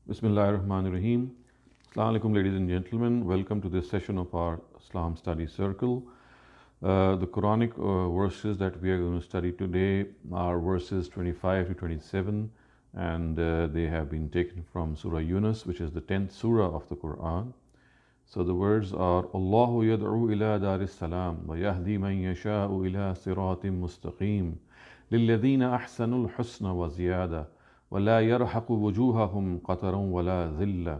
Bismillahirrahmanirrahim. Assalamu alaikum, ladies and gentlemen. Welcome to this session of our Islam Study Circle. The Quranic verses that we are going to study today are verses 25 to 27, and they have been taken from Surah Yunus, which is the 10th Surah of the Quran. So the words are: Allahu yad'u ila daris salam wa yahdi man yasha'u ila siratim mustaqim lilladhina ahsanul husna wa ziyada wa la yarhaqu wujuhahum qatarun wa la dhilla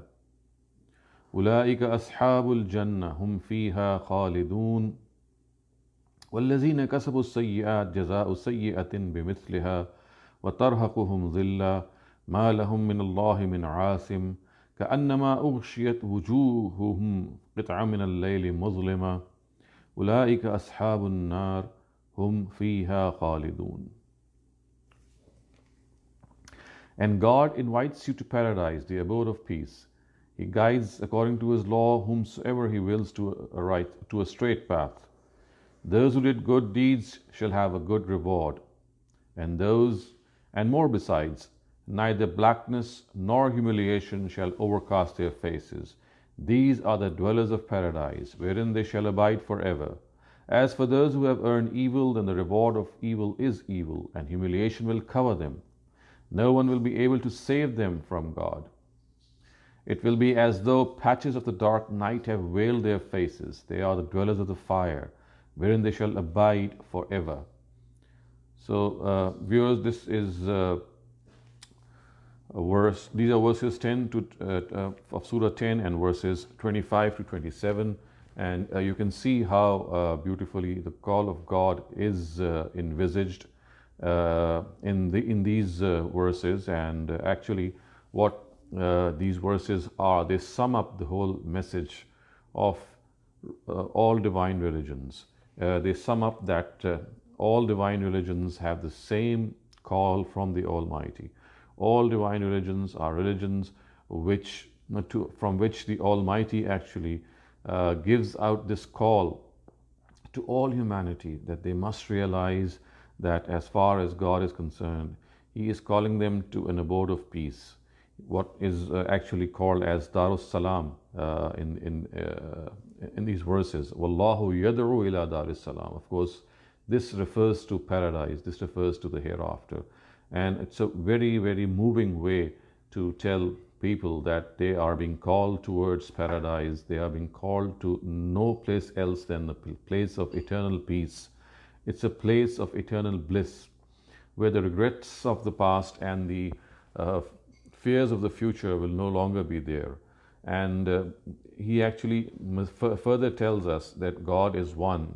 ulaika ashabul jannah hum fiha khalidun والذين كسبوا السيئات جزاء سيئة بمثلها وترهقهم ذلة ما لهم من الله من عاصم كأنما أغشيت وجوههم قطعا من الليل مظلمة أولئك أصحاب النار هم فيها خالدون. And God invites you to paradise, the abode of peace. He guides according to His law whomsoever He wills to a straight path. Those who did good deeds shall have a good reward, and more besides, neither blackness nor humiliation shall overcast their faces. These are the dwellers of paradise, wherein they shall abide forever. As for those who have earned evil, then the reward of evil is evil, and humiliation will cover them. No one will be able to save them from God. It will be as though patches of the dark night have veiled their faces. They are the dwellers of the fire, wherein they shall abide forever. So, viewers, this is a verse. These are verses 10 to of Surah 10 and verses 25 to 27, and you can see how beautifully the call of God is envisaged in these verses. And actually, what these verses are, they sum up the whole message of all divine religions. They sum up that all divine religions have the same call from the Almighty. All divine religions are religions from which the Almighty actually gives out this call to all humanity, that they must realize that as far as God is concerned, He is calling them to an abode of peace, what is actually called as Darus Salam in these verses. Wallahu yad'u ila daris salam. Of course, this refers to paradise, this refers to the hereafter. And it's a very, very moving way to tell people that they are being called towards paradise. They are being called to no place else than the place of eternal peace. It's a place of eternal bliss, where the regrets of the past and the fears of the future will no longer be there. And he actually further tells us that God is one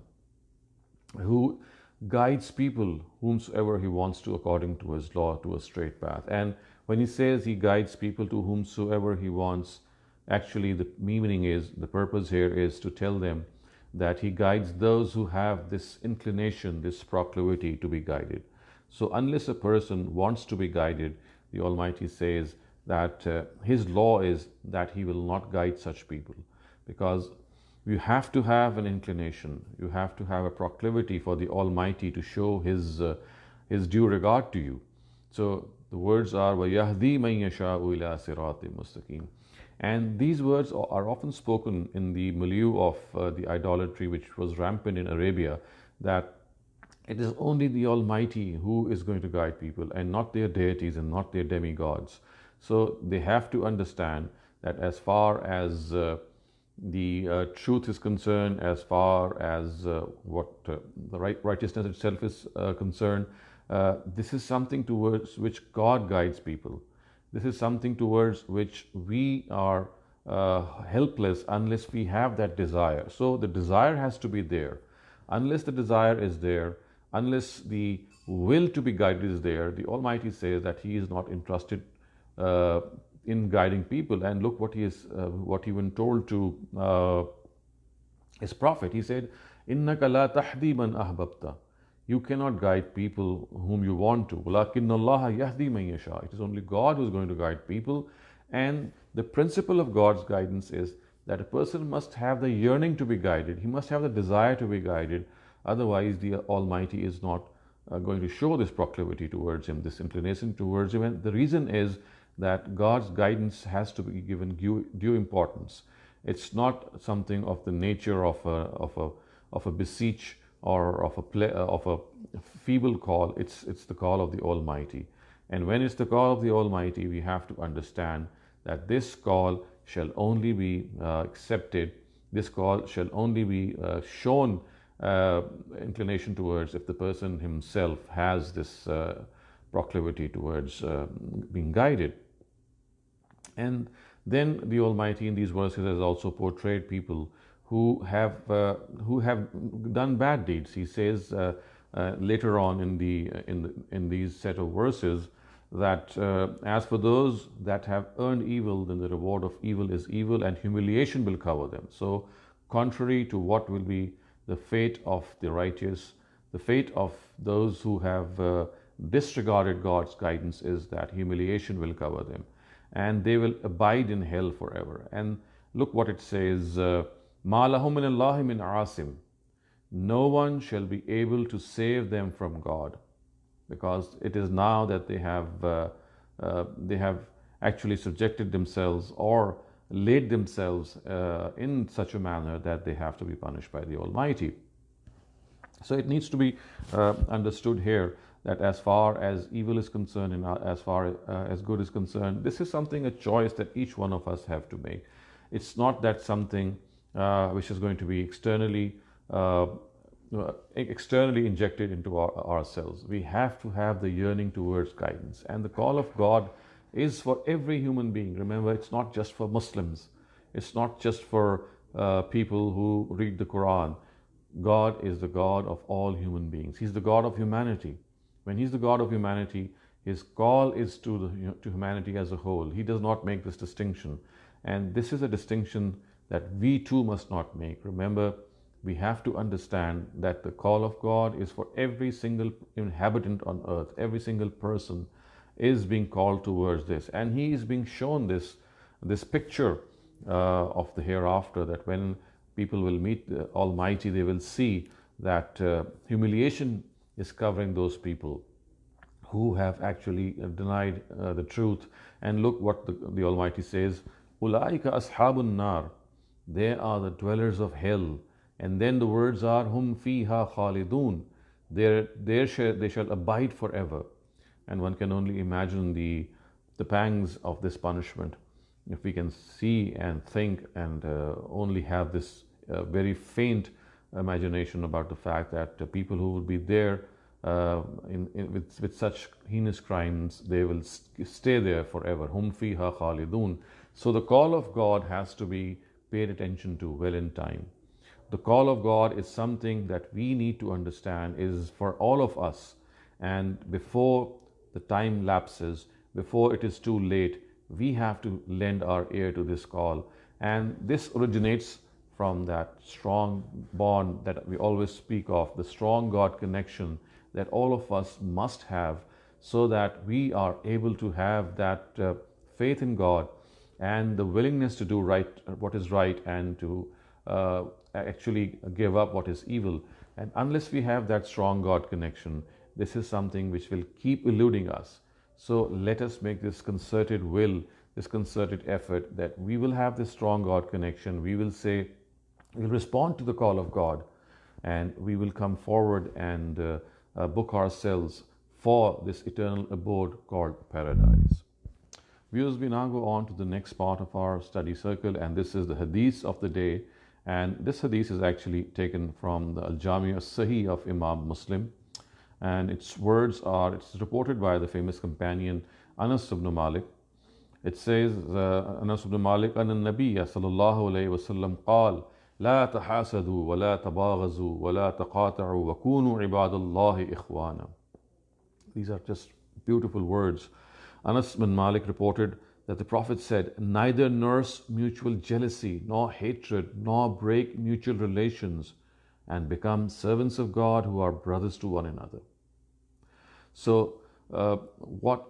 who guides people whomsoever He wants to according to His law to a straight path. And when He says He guides people to whomsoever He wants, actually the meaning is, the purpose here is to tell them that He guides those who have this inclination, this proclivity to be guided. So unless a person wants to be guided, the Almighty says that His law is that He will not guide such people, because you have to have an inclination, you have to have a proclivity for the Almighty to show His due regard to you. So the words are وَيَهْدِي مَن يَشَاءُ إِلَى صِرَاطٍ مُسْتَقِيمٍ. And these words are often spoken in the milieu of the idolatry which was rampant in Arabia, that it is only the Almighty who is going to guide people, and not their deities and not their demigods. So they have to understand that as far as the truth is concerned, as far as what the righteousness itself is concerned, this is something towards which God guides people. This is something towards which we are helpless unless we have that desire. So the desire has to be there. Unless the desire is there, unless the will to be guided is there, the Almighty says that He is not interested in guiding people. And look what He even told to His Prophet. He said, "Innaka la tahdi man ahbabta." You cannot guide people whom you want to. وَلَكِنَّ اللَّهَ يَهْدِي مَن يَشَاءُ. It is only God who is going to guide people. And the principle of God's guidance is that a person must have the yearning to be guided. He must have the desire to be guided. Otherwise, the Almighty is not going to show this proclivity towards him, this inclination towards him. And the reason is that God's guidance has to be given due importance. It's not something of the nature of a beseech or of a feeble call. It's the call of the Almighty. And when it's the call of the Almighty, we have to understand that this call shall only be accepted, this call shall only be shown inclination towards if the person himself has this proclivity towards being guided. And then the Almighty in these verses has also portrayed people who have done bad deeds. He says later on in these set of verses that as for those that have earned evil, then the reward of evil is evil, and humiliation will cover them. So, contrary to what will be the fate of the righteous, the fate of those who have disregarded God's guidance is that humiliation will cover them, and they will abide in hell forever. And look what it says: "Ma lahum min Allahi min asim." No one shall be able to save them from God, because it is now that they have actually subjected themselves or laid themselves in such a manner that they have to be punished by the Almighty. So it needs to be understood here that as far as evil is concerned and as far as good is concerned, this is something, a choice that each one of us have to make. It's not that something which is going to be externally injected into ourselves. We have to have the yearning towards guidance, and the call of God is for every human being. Remember, it's not just for Muslims, it's not just for people who read the Quran. God is the God of all human beings. He's the God of humanity. When He's the God of humanity, His call is to humanity as a whole. He does not make this distinction, and this is a distinction that we too must not make. Remember, we have to understand that the call of God is for every single inhabitant on earth. Every single person is being called towards this, and he is being shown this picture of the hereafter, that when people will meet the Almighty, they will see that humiliation is covering those people who have actually denied the truth. And look what the Almighty says: "Ulaika ashabun nar." They are the dwellers of hell. And then the words are hum fiha khalidun. They shall abide forever. And one can only imagine the pangs of this punishment. If we can see and think and only have this very faint imagination about the fact that people who will be there with such heinous crimes, they will stay there forever. Hum fiha khalidun. So the call of God has to be paid attention to well in time. The call of God is something that we need to understand is for all of us. And before the time lapses, before it is too late, we have to lend our ear to this call. And this originates from that strong bond that we always speak of, the strong God connection that all of us must have, so that we are able to have that faith in God and the willingness to do what is right, and to actually give up what is evil. And unless we have that strong God connection, this is something which will keep eluding us. So let us make this concerted will, this concerted effort, that we will have this strong God connection. We will say, we'll respond to the call of God, and we will come forward and book ourselves for this eternal abode called paradise. Viewers, we now go on to the next part of our study circle, and this is the hadith of the day. And this hadith is actually taken from the Al-Jami As-Sahih of Imam Muslim, and its words are, it's reported by the famous companion Anas ibn Malik. It says, Anas ibn Malik, أن النبي صلى الله عليه وسلم قال لا تحاسدوا ولا تباغضوا ولا تقاطعوا وكونوا عباد الله إخوانا. These are just beautiful words. Anas bin Malik reported that the Prophet said, neither nurse mutual jealousy nor hatred, nor break mutual relations, and become servants of God who are brothers to one another. So what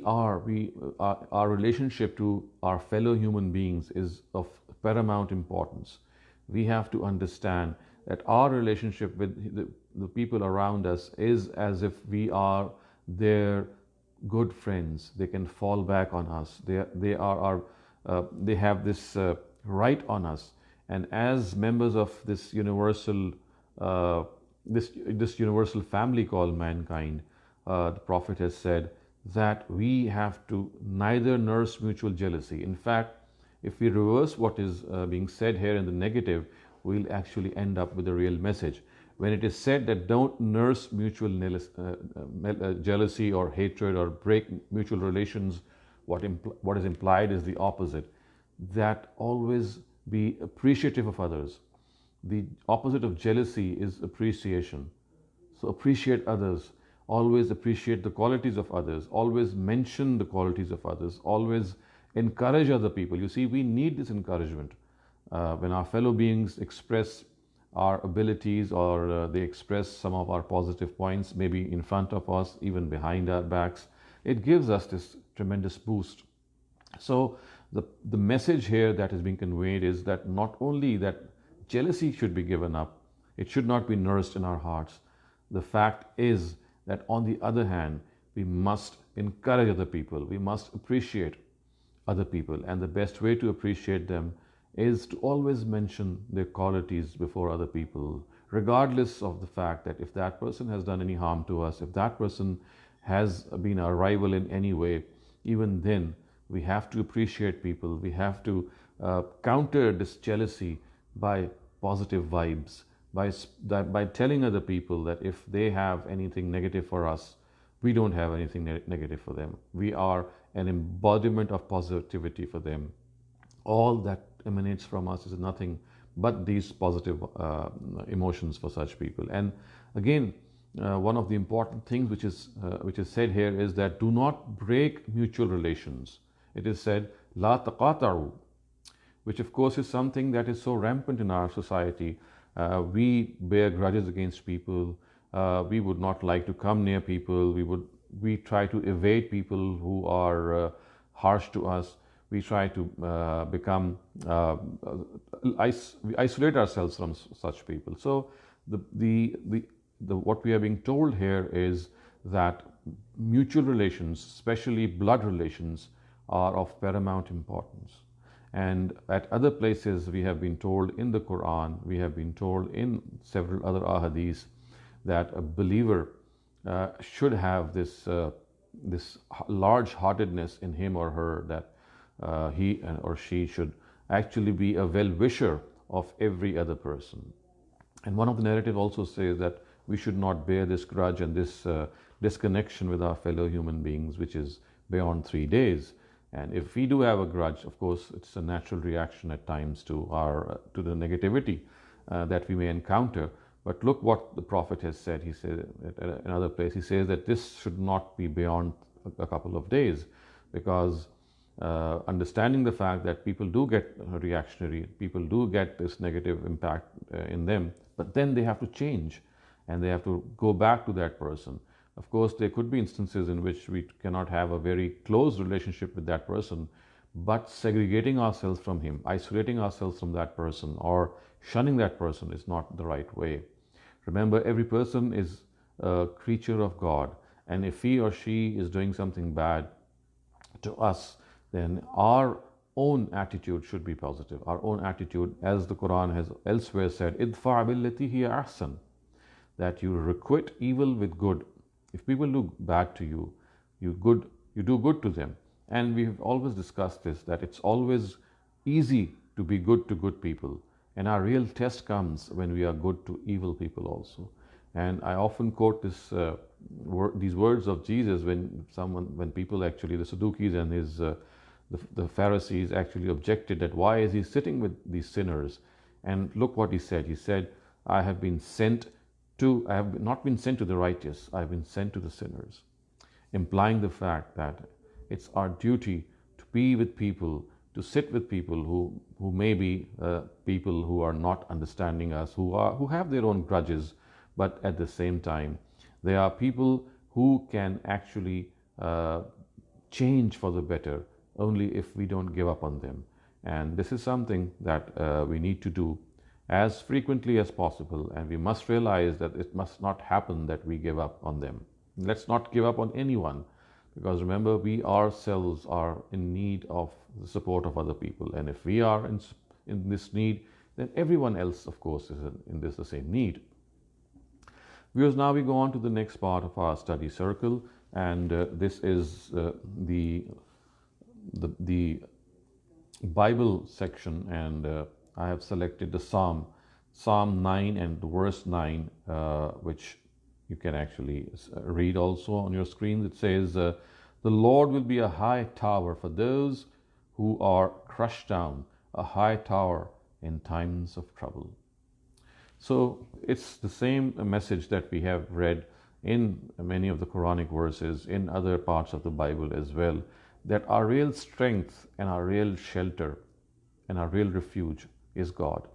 our relationship to our fellow human beings is of paramount importance. We have to understand that our relationship with the people around us is as if we are their good friends. They can fall back on us. They are our, they have this right on us. And as members of this universal, this universal family called mankind, the Prophet has said that we have to neither nurse mutual jealousy. In fact, if we reverse what is being said here in the negative, we'll actually end up with a real message. When it is said that don't nurse mutual jealousy or hatred or break mutual relations, what is implied is the opposite. That always be appreciative of others. The opposite of jealousy is appreciation. So appreciate others. Always appreciate the qualities of others. Always mention the qualities of others. Always encourage other people. You see, we need this encouragement. When our fellow beings express our abilities or they express some of our positive points, maybe in front of us, even behind our backs, it gives us this tremendous boost. So the message here that is being conveyed is that not only that jealousy should be given up, it should not be nursed in our hearts. The fact is that on the other hand, we must encourage other people. We must appreciate other people. And the best way to appreciate them is to always mention their qualities before other people, regardless of the fact that if that person has done any harm to us, if that person has been our rival in any way, even then we have to appreciate people. We have to counter this jealousy by positive vibes, by telling other people that if they have anything negative for us, we don't have anything negative for them. We are an embodiment of positivity for them. All that emanates from us is nothing but these positive emotions for such people. And again, one of the important things which is said here is that do not break mutual relations. It is said, La taqataru, which of course is something that is so rampant in our society. We bear grudges against people. We would not like to come near people. We try to evade people who are harsh to us. We try to isolate ourselves from such people. So what we are being told here is that mutual relations, especially blood relations, are of paramount importance. And at other places, we have been told in the Quran, we have been told in several other ahadith that a believer should have this large-heartedness in him or her, that he or she should actually be a well-wisher of every other person. And one of the narratives also says that we should not bear this grudge and this disconnection with our fellow human beings, which is beyond 3 days. And if we do have a grudge, of course, it's a natural reaction at times to the negativity that we may encounter. But look what the Prophet has said. He said at another place, he says that this should not be beyond a couple of days, because understanding the fact that people do get reactionary, people do get this negative impact in them, but then they have to change and they have to go back to that person. Of course, there could be instances in which we cannot have a very close relationship with that person, but segregating ourselves from him, isolating ourselves from that person, or shunning that person is not the right way. Remember, every person is a creature of God, and if he or she is doing something bad to us, then our own attitude should be positive. Our own attitude, as the Quran has elsewhere said, idfa' billati hiya ahsan, that you requite evil with good. If people do bad to you, you do good to them. And we have always discussed this, that it's always easy to be good to good people. And our real test comes when we are good to evil people also. And I often quote these words of Jesus when people actually, the Sadducees and the Pharisees actually objected that why is he sitting with these sinners? And look what he said. He said, I have not been sent to the righteous, I have been sent to the sinners. Implying the fact that it's our duty to be with people, to sit with people who may be people who are not understanding us, who have their own grudges, but at the same time, they are people who can actually change for the better only if we don't give up on them. And this is something that we need to do as frequently as possible, and we must realize that it must not happen that we give up on them. Let's not give up on anyone. Because remember, we ourselves are in need of the support of other people. And if we are in this need, then everyone else, of course, is in this the same need. Viewers, now we go on to the next part of our study circle, and this is the Bible section, and I have selected the Psalm 9 and verse 9, which you can actually read also on your screen. It says, "The Lord will be a high tower for those who are crushed down, a high tower in times of trouble." So it's the same message that we have read in many of the Quranic verses, in other parts of the Bible as well, that our real strength and our real shelter and our real refuge is God.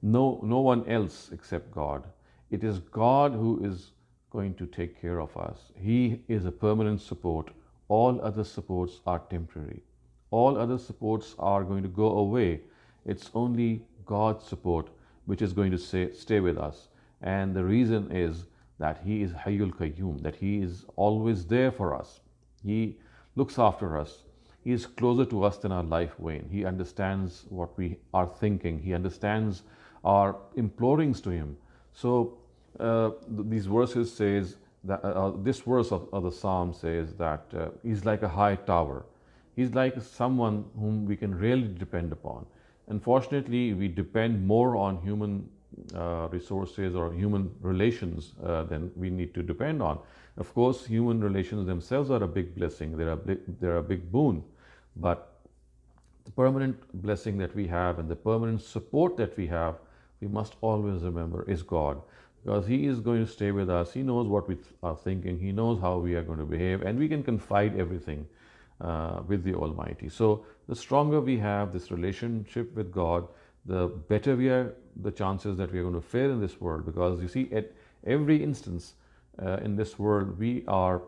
No one else except God. It is God who is going to take care of us. He is a permanent support. All other supports are temporary. All other supports are going to go away. It's only God's support which is going to stay with us. And the reason is that He is Hayyul Qayyum, that He is always there for us. He looks after us. He is closer to us than our life wane. He understands what we are thinking. He understands our implorings to Him. So these verses says that this verse of the Psalm says that He's like a high tower. He's like someone whom we can really depend upon. Unfortunately, we depend more on human resources or human relations than we need to depend on. Of course, human relations themselves are a big blessing. They're a big boon. But the permanent blessing that we have and the permanent support that we have, we must always remember is God. Because He is going to stay with us. He knows what we are thinking. He knows how we are going to behave. And we can confide everything with the Almighty. So the stronger we have this relationship with God, the better the chances that we are going to fare in this world. Because you see, at every instance in this world, we are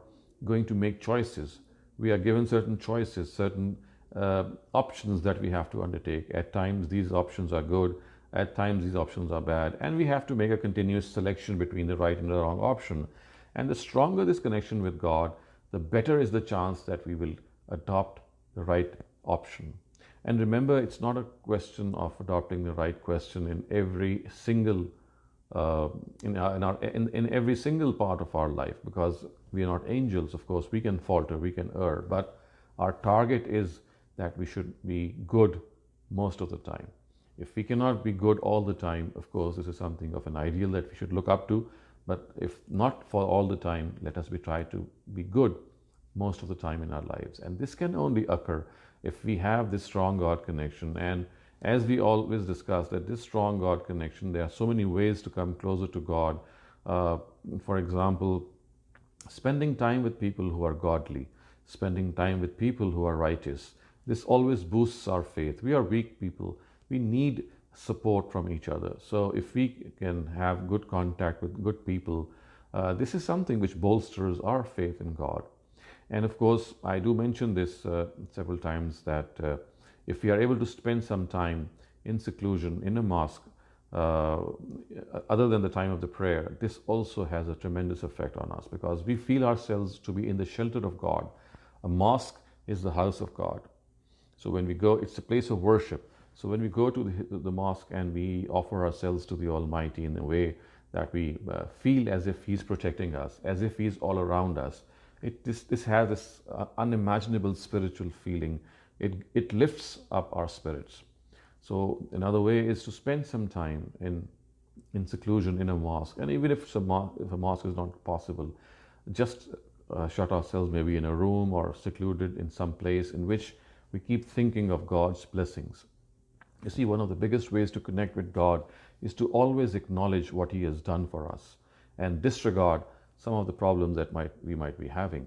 going to make choices. We are given certain choices, certain options that we have to undertake. At times, these options are good. At times, these options are bad. And we have to make a continuous selection between the right and the wrong option. And the stronger this connection with God, the better is the chance that we will adopt the right option. And remember, it's not a question of adopting the right question in every single in every single part of our life, because we are not angels. Of course, we can falter, we can err, but our target is that we should be good most of the time. If we cannot be good all the time, of course, this is something of an ideal that we should look up to. But if not for all the time, let us try to be good most of the time in our lives. And this can only occur if we have this strong God connection. And as we always discuss, that this strong God connection, there are so many ways to come closer to God. For example, spending time with people who are godly, spending time with people who are righteous. This always boosts our faith. We are weak people. We need support from each other. So if we can have good contact with good people, this is something which bolsters our faith in God. And of course, I do mention this several times, that if we are able to spend some time in seclusion in a mosque, other than the time of the prayer, this also has a tremendous effect on us, because we feel ourselves to be in the shelter of God. A mosque is the house of God. So when we go, it's a place of worship. So when we go to the mosque and we offer ourselves to the Almighty in a way that we feel as if He's protecting us, as if He's all around us, this has this unimaginable spiritual feeling. It lifts up our spirits. So another way is to spend some time in seclusion in a mosque. And even if a mosque is not possible, just shut ourselves maybe in a room or secluded in some place in which we keep thinking of God's blessings. You see, one of the biggest ways to connect with God is to always acknowledge what He has done for us and disregard some of the problems that we might be having.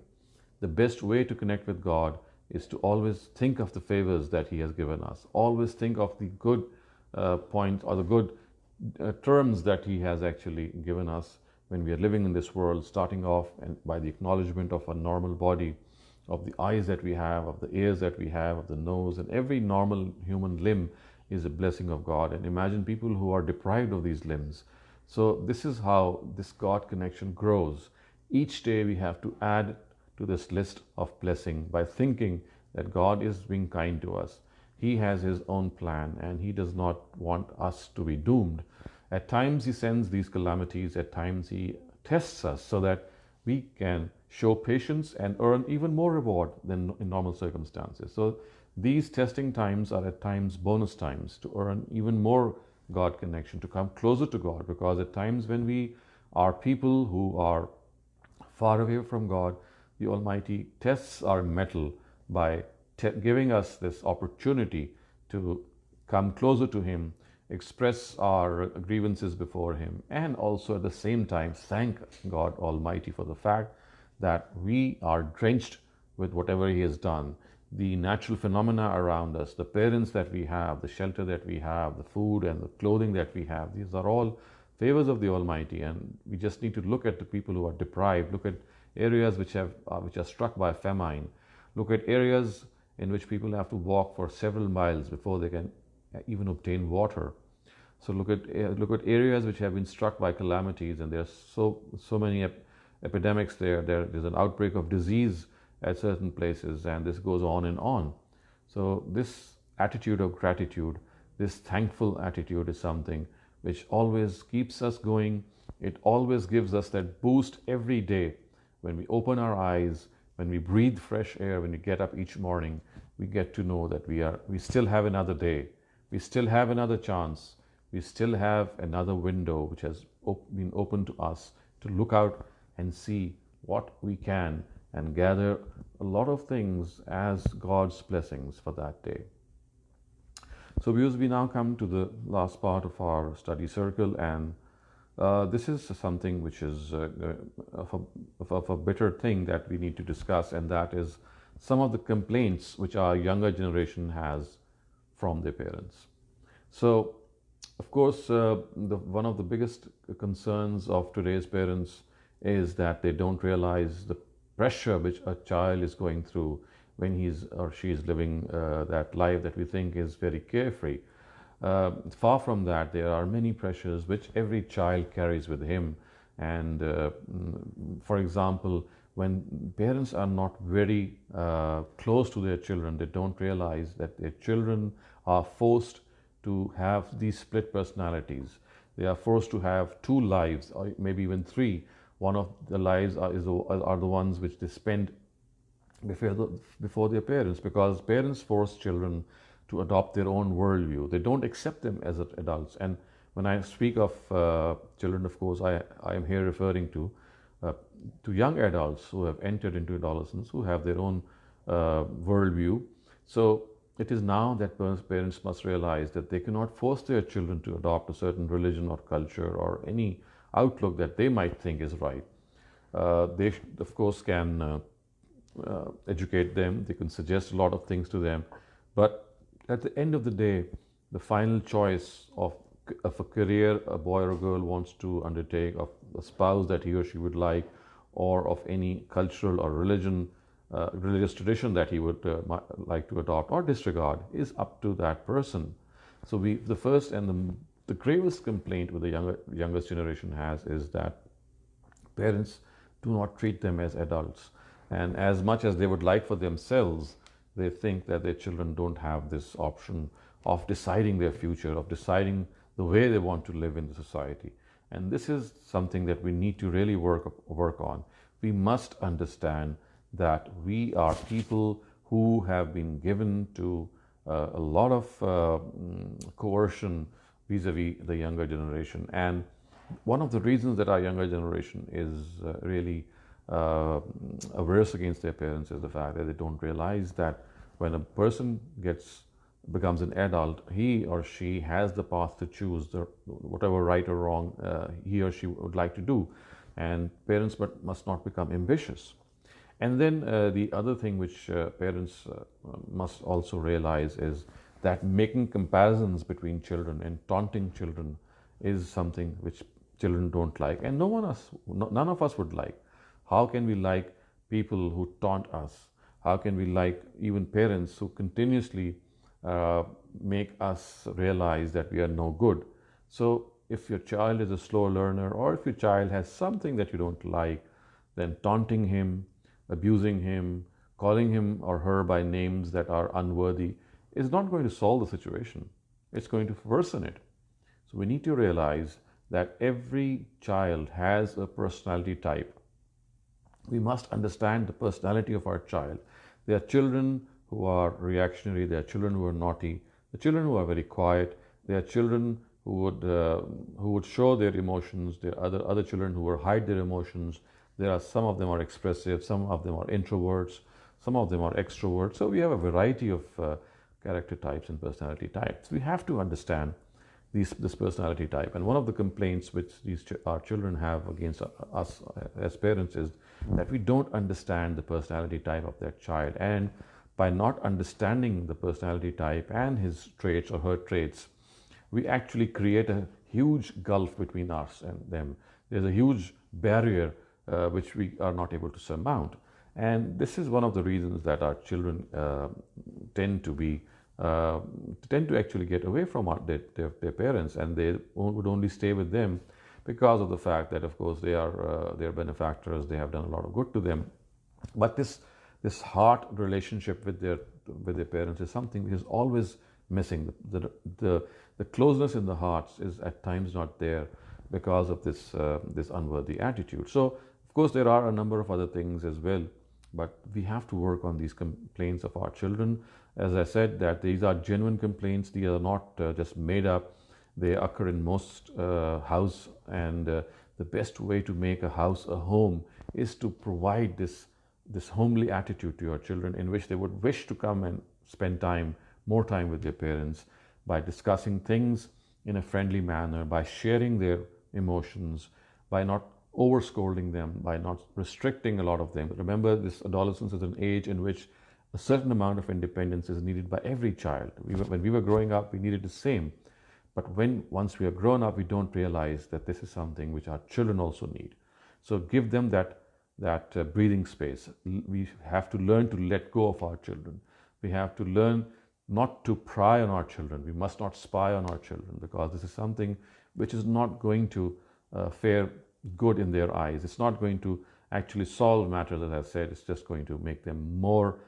The best way to connect with God is to always think of the favors that He has given us. Always think of the good points or the good terms that He has actually given us when we are living in this world, starting off and by the acknowledgement of a normal body, of the eyes that we have, of the ears that we have, of the nose, and every normal human limb is a blessing of God. And imagine people who are deprived of these limbs. So this is how this God connection grows. Each day we have to add to this list of blessing by thinking that God is being kind to us. He has His own plan and He does not want us to be doomed. At times He sends these calamities, at times He tests us so that we can show patience and earn even more reward than in normal circumstances. So these testing times are at times bonus times to earn even more God connection, to come closer to God, because at times when we are people who are far away from God, the Almighty tests our mettle by giving us this opportunity to come closer to Him, express our grievances before Him, and also at the same time thank God Almighty for the fact that we are drenched with whatever He has done. The natural phenomena around us, the parents that we have, the shelter that we have, the food and the clothing that we have, these are all favors of the Almighty, and we just need to look at the people who are deprived, look at areas which are struck by famine, look at areas in which people have to walk for several miles before they can even obtain water. So look at areas which have been struck by calamities, and there's so many epidemics there. There's an outbreak of disease at certain places, and this goes on and on. So this attitude of gratitude, this thankful attitude, is something which always keeps us going. It always gives us that boost every day. When we open our eyes, when we breathe fresh air, when we get up each morning, we get to know that we still have another day, we still have another chance, we still have another window which has been opened to us to look out and see what we can and gather a lot of things as God's blessings for that day. So viewers, we now come to the last part of our study circle, and this is something which is of a bitter thing that we need to discuss, and that is some of the complaints which our younger generation has from their parents. So, of course, one of the biggest concerns of today's parents is that they don't realize the pressure which a child is going through when he's or she is living that life that we think is very carefree. Far from that, there are many pressures which every child carries with him. And for example, when parents are not very close to their children, they don't realize that their children are forced to have these split personalities. They are forced to have two lives, or maybe even three. One of the lives are the ones which they spend before their parents, because parents force children to adopt their own worldview. They don't accept them as adults. And when I speak of children, of course, I am here referring to young adults who have entered into adolescence, who have their own worldview. So it is now that parents must realize that they cannot force their children to adopt a certain religion or culture or any outlook that they might think is right. They, of course, can educate them, they can suggest a lot of things to them, but at the end of the day, the final choice of a career a boy or a girl wants to undertake, of a spouse that he or she would like, or of any cultural or religious tradition that he would like to adopt or disregard, is up to that person. So the first and the gravest complaint with the youngest generation has is that parents do not treat them as adults. And as much as they would like for themselves, they think that their children don't have this option of deciding their future, of deciding the way they want to live in the society. And this is something that we need to really work on. We must understand that we are people who have been given to a lot of coercion vis-a-vis the younger generation. And one of the reasons that our younger generation is really averse against their parents is the fact that they don't realize that when a person becomes an adult, he or she has the path to choose whatever right or wrong he or she would like to do, and parents must not become ambitious. And then the other thing which parents must also realize is that making comparisons between children and taunting children is something which children don't like, and none of us would like. How can we like people who taunt us? How can we like even parents who continuously make us realize that we are no good? So if your child is a slow learner, or if your child has something that you don't like, then taunting him, abusing him, calling him or her by names that are unworthy, is not going to solve the situation. It's going to worsen it. So we need to realize that every child has a personality type. We must understand the personality of our child. There are children who are reactionary, there are children who are naughty, the children who are very quiet, there are children who would show their emotions, there are other children who will hide their emotions. There are some of them are expressive, some of them are introverts, some of them are extroverts. So we have a variety of character types and personality types. We have to understand this personality type. And one of the complaints which our children have against us as parents is that we don't understand the personality type of their child. And by not understanding the personality type and his traits or her traits, we actually create a huge gulf between us and them. There's a huge barrier which we are not able to surmount. And this is one of the reasons that our children tend to actually get away from their parents, and they would only stay with them because of the fact that, of course, they are their benefactors. They have done a lot of good to them. But this heart relationship with their parents is something which is always missing. The closeness in the hearts is at times not there because of this unworthy attitude. So, of course, there are a number of other things as well, but we have to work on these complaints of our children. As I said, that these are genuine complaints. These are not just made up. They occur in most house, and the best way to make a house a home is to provide this homely attitude to your children, in which they would wish to come and spend more time with their parents, by discussing things in a friendly manner, by sharing their emotions, by not over scolding them, by not restricting a lot of them. Remember, this adolescence is an age in which a certain amount of independence is needed by every child. When we were growing up, we needed the same. But once we are grown up, we don't realize that this is something which our children also need. So give them that breathing space. We have to learn to let go of our children. We have to learn not to pry on our children. We must not spy on our children, because this is something which is not going to fare good in their eyes. It's not going to actually solve matters, as I've said. It's just going to make them more,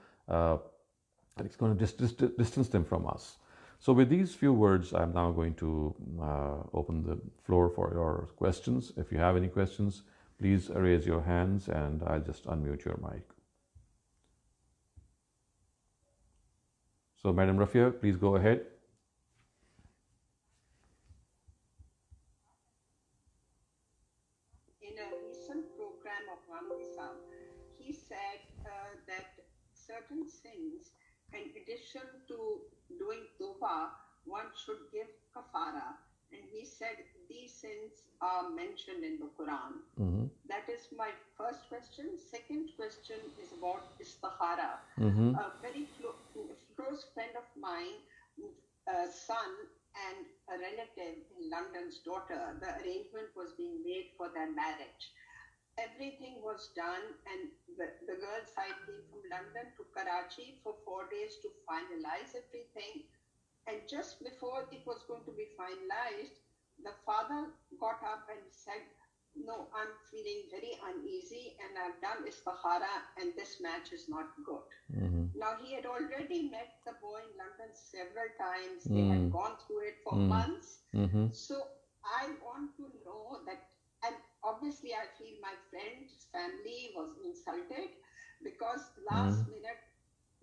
it's going to distance them from us. So with these few words, I'm now going to open the floor for your questions. If you have any questions, please raise your hands and I'll just unmute your mic. So, Madam Rafia, please go ahead. In a recent program of Ghamidi, he said that certain sins, in addition to doing tawbah, one should give kafara. And he said these sins are mentioned in the Quran. Mm-hmm. That is my first question. Second question is about istikhara. Mm-hmm. A very close friend of mine, son and a relative in London's daughter, the arrangement was being made for their marriage. Everything was done, and the girl's side came from London to Karachi for 4 days to finalize everything. And just before it was going to be finalized, the father got up and said, "No, I'm feeling very uneasy and I've done istikhara and this match is not good." Mm-hmm. Now, he had already met the boy in London several times. They had gone through it for months. Mm-hmm. So I want to know that, and obviously I feel my friend's family was insulted because last minute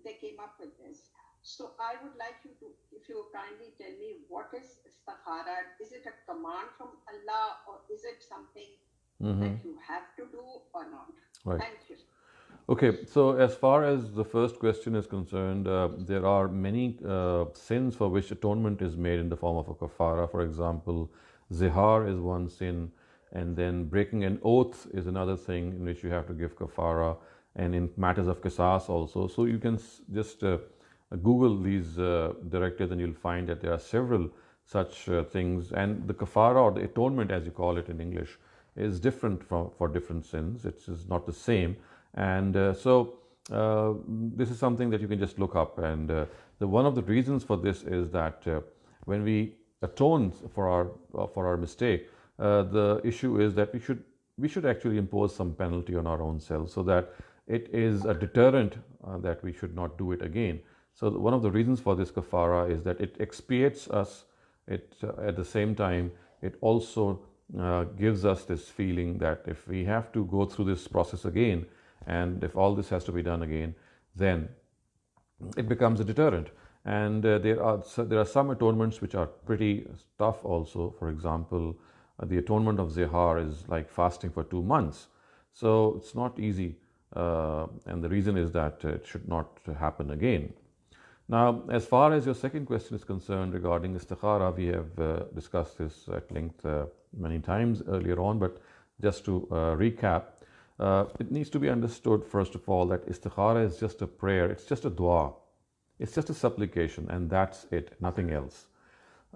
they came up with this. So I would like you to, if you kindly tell me, what is istikhara? Is it a command from Allah, or is it something that you have to do or not? Right. Thank you. Okay, so as far as the first question is concerned, there are many sins for which atonement is made in the form of a kafara. For example, zihar is one sin, and then breaking an oath is another thing in which you have to give kafara, and in matters of qisas also. So you can just Google these directives and you'll find that there are several such things. And the kafara, or the atonement as you call it in English, is different for different sins. It is not the same. And so this is something that you can just look up. And one of the reasons for this is that when we atone for our mistake, the issue is that we should actually impose some penalty on our own selves, so that it is a deterrent that we should not do it again. So one of the reasons for this kafara is that it expiates us. It at the same time it also gives us this feeling that if we have to go through this process again, and if all this has to be done again, then it becomes a deterrent. And there are some atonements which are pretty tough also. For example, the atonement of zihar is like fasting for 2 months. So it's not easy, and the reason is that it should not happen again. Now, as far as your second question is concerned regarding istikhara, we have discussed this at length many times earlier on, but just to recap, it needs to be understood, first of all, that istikhara is just a prayer, it's just a dua, it's just a supplication, and that's it, nothing else.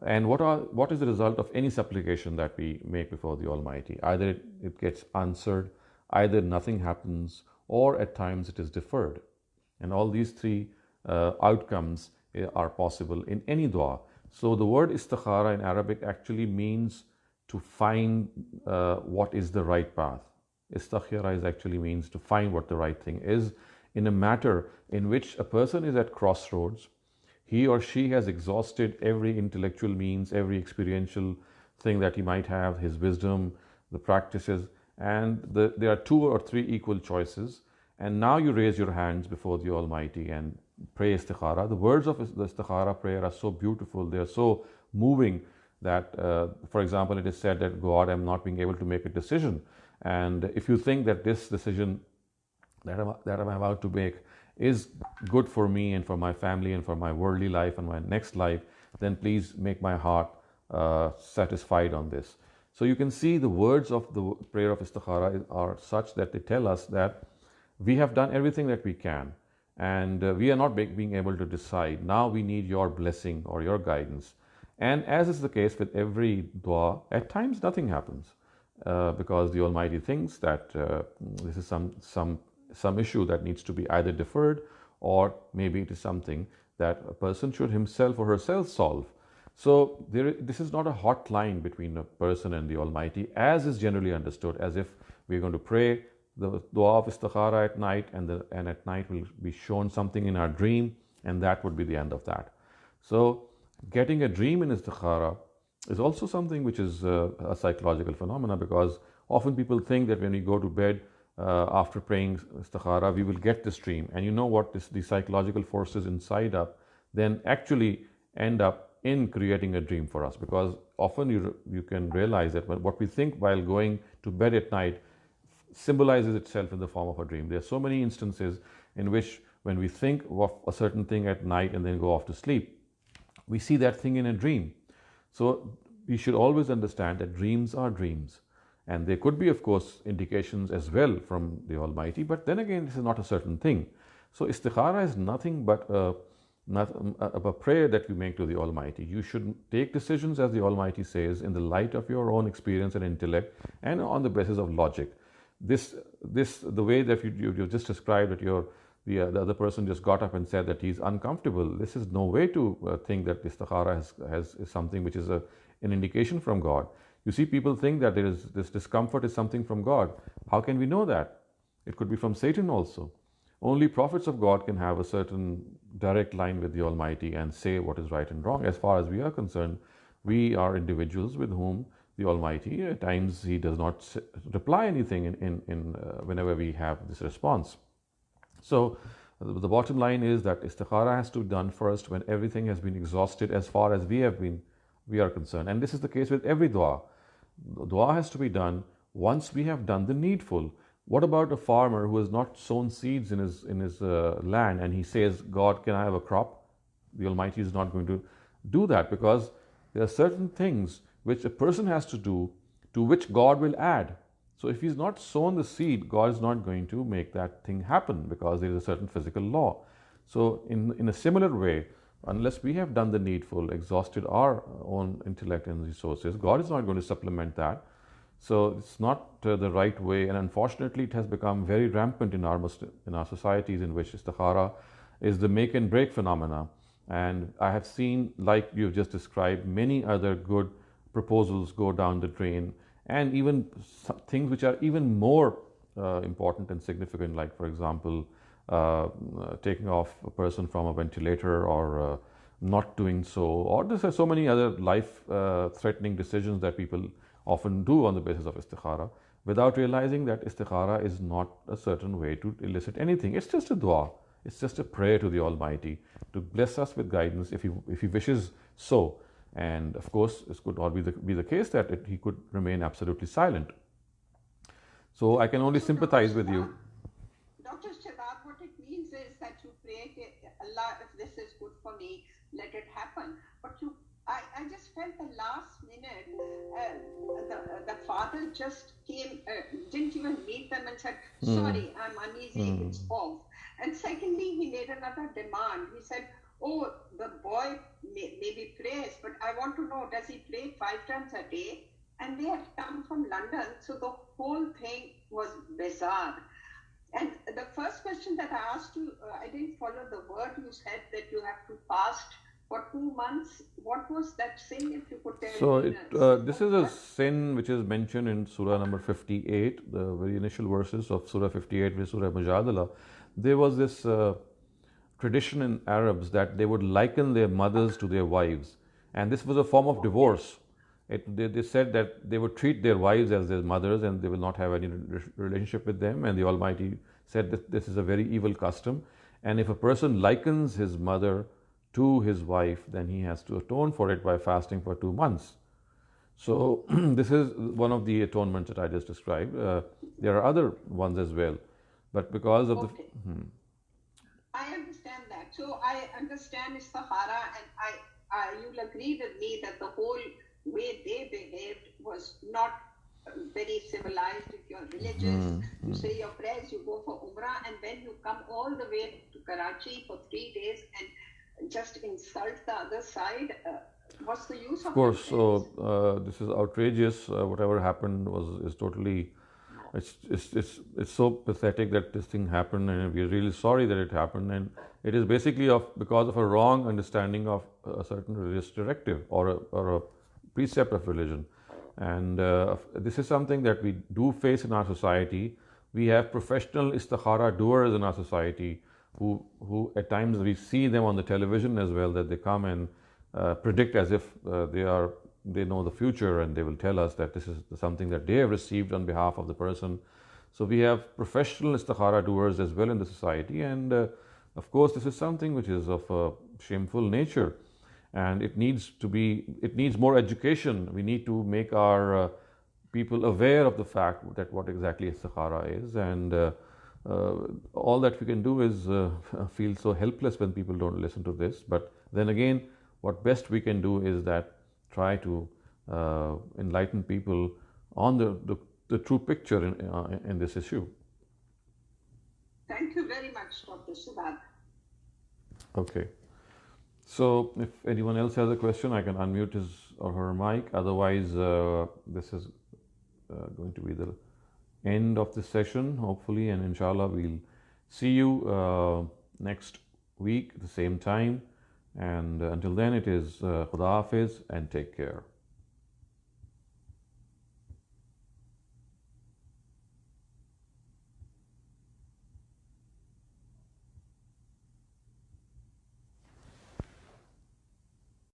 And what is the result of any supplication that we make before the Almighty? Either it gets answered, either nothing happens, or at times it is deferred. And all these three outcomes are possible in any dua. So the word istikhara in Arabic actually means to find what is the right path. Istakhira is actually means to find what the right thing is in a matter in which a person is at crossroads. He or she has exhausted every intellectual means, every experiential thing that he might have, his wisdom, the practices, and there are 2 or 3 equal choices. And now you raise your hands before the Almighty and pray istikhara. The words of the istikhara prayer are so beautiful, they are so moving that, for example, it is said that God, I'm not being able to make a decision. And if you think that this decision that I'm about to make is good for me and for my family and for my worldly life and my next life, then please make my heart satisfied on this. So you can see the words of the prayer of istikhara are such that they tell us that we have done everything that we can, and we are not being able to decide. Now we need your blessing or your guidance. And as is the case with every dua, at times nothing happens because the Almighty thinks that this is some issue that needs to be either deferred, or maybe it is something that a person should himself or herself solve. So this is not a hot line between a person and the Almighty, as is generally understood, as if we're going to pray the dua of istikhara at night, and at night we'll be shown something in our dream, and that would be the end of that. So getting a dream in istikhara is also something which is a psychological phenomena, because often people think that when we go to bed after praying istikhara, we will get this dream. And you know what, the psychological forces inside up then actually end up in creating a dream for us, because often you can realize that what we think while going to bed at night symbolizes itself in the form of a dream. There are so many instances in which when we think of a certain thing at night and then go off to sleep, we see that thing in a dream. So we should always understand that dreams are dreams. And there could be, of course, indications as well from the Almighty, but then again, this is not a certain thing. So istikhara is nothing but a prayer that you make to the Almighty. You should take decisions, as the Almighty says, in the light of your own experience and intellect, and on the basis of logic. The way that you just described that the other person just got up and said that he's uncomfortable. This is no way to think that istikhara is something which is an indication from God. You see, people think that this discomfort is something from God. How can we know that? It could be from Satan also. Only prophets of God can have a certain direct line with the Almighty and say what is right and wrong. As far as we are concerned, we are individuals with whom the Almighty, at times He does not reply anything whenever we have this response. So the bottom line is that istikhara has to be done first when everything has been exhausted as far as we are concerned. And this is the case with every dua. The dua has to be done once we have done the needful. What about a farmer who has not sown seeds in his land, and he says, God, can I have a crop? The Almighty is not going to do that, because there are certain things which a person has to do to which God will add. So if he's not sown the seed, God is not going to make that thing happen, because there is a certain physical law. So in a similar way, unless we have done the needful, exhausted our own intellect and resources, God is not going to supplement that. So it's not the right way, and unfortunately it has become very rampant in our societies, in which istikhara is the make and break phenomena. And I have seen, like you've just described, many other good proposals go down the drain, and even things which are even more important and significant, like for example, taking off a person from a ventilator, or not doing so, or there's so many other life threatening decisions that people often do on the basis of istikhara, without realizing that istikhara is not a certain way to elicit anything. It's just a dua. It's just a prayer to the Almighty to bless us with guidance if He wishes so. And of course, it could all be the case that He could remain absolutely silent. So I can only sympathize with you. Dr. Shehzad, what it means is that you pray, Allah, if this is good for me, let it happen. But I just felt the last minute, the father just came, didn't even meet them and said, sorry, I'm uneasy, it's off. And secondly, he made another demand. He said, oh, the boy maybe prays, but I want to know, does he pray 5 times a day? And they had come from London, so the whole thing was bizarre. And the first question that I asked you, I didn't follow the word you said that you have to fast for 2 months. What was that sin, if you could tell me? So this is a sin which is mentioned in Surah number 58, the very initial verses of Surah 58, which is Surah Mujadala. There was this tradition in Arabs that they would liken their mothers to their wives, and this was a form of divorce. They said that they would treat their wives as their mothers and they will not have any relationship with them, and the Almighty said that this is a very evil custom, and if a person likens his mother to his wife, then he has to atone for it by fasting for 2 months. So this is one of the atonements that I just described. There are other ones as well, but because of I understand that. So I understand istikhara, and you'll agree with me that the whole way they behaved was not very civilized. If you're religious, you say your prayers, you go for Umrah, and then you come all the way to Karachi for 3 days and just insult the other side. What's the use of Of course, so this is outrageous. Whatever happened is totally, it's so pathetic that this thing happened, and we're really sorry that it happened. And it is basically because of a wrong understanding of a certain religious directive or a precept of religion. And this is something that we do face in our society. We have professional istikhara doers in our society who at times we see them on the television as well, that they come and predict as if they know the future, and they will tell us that this is something that they have received on behalf of the person. So we have professional istikhara doers as well in the society, and of course this is something which is of a shameful nature, and it needs more education. We need to make our people aware of the fact that what exactly istikhara is, and all that we can do is feel so helpless when people don't listen to this. But then again, what best we can do is that try to enlighten people on the true picture in this issue. Thank you very much, Dr. Shehzad. Okay. So if anyone else has a question, I can unmute his or her mic. Otherwise, this is going to be the end of this session, hopefully, and inshallah we'll see you next week at the same time. And until then, it is Khuda Hafiz and take care.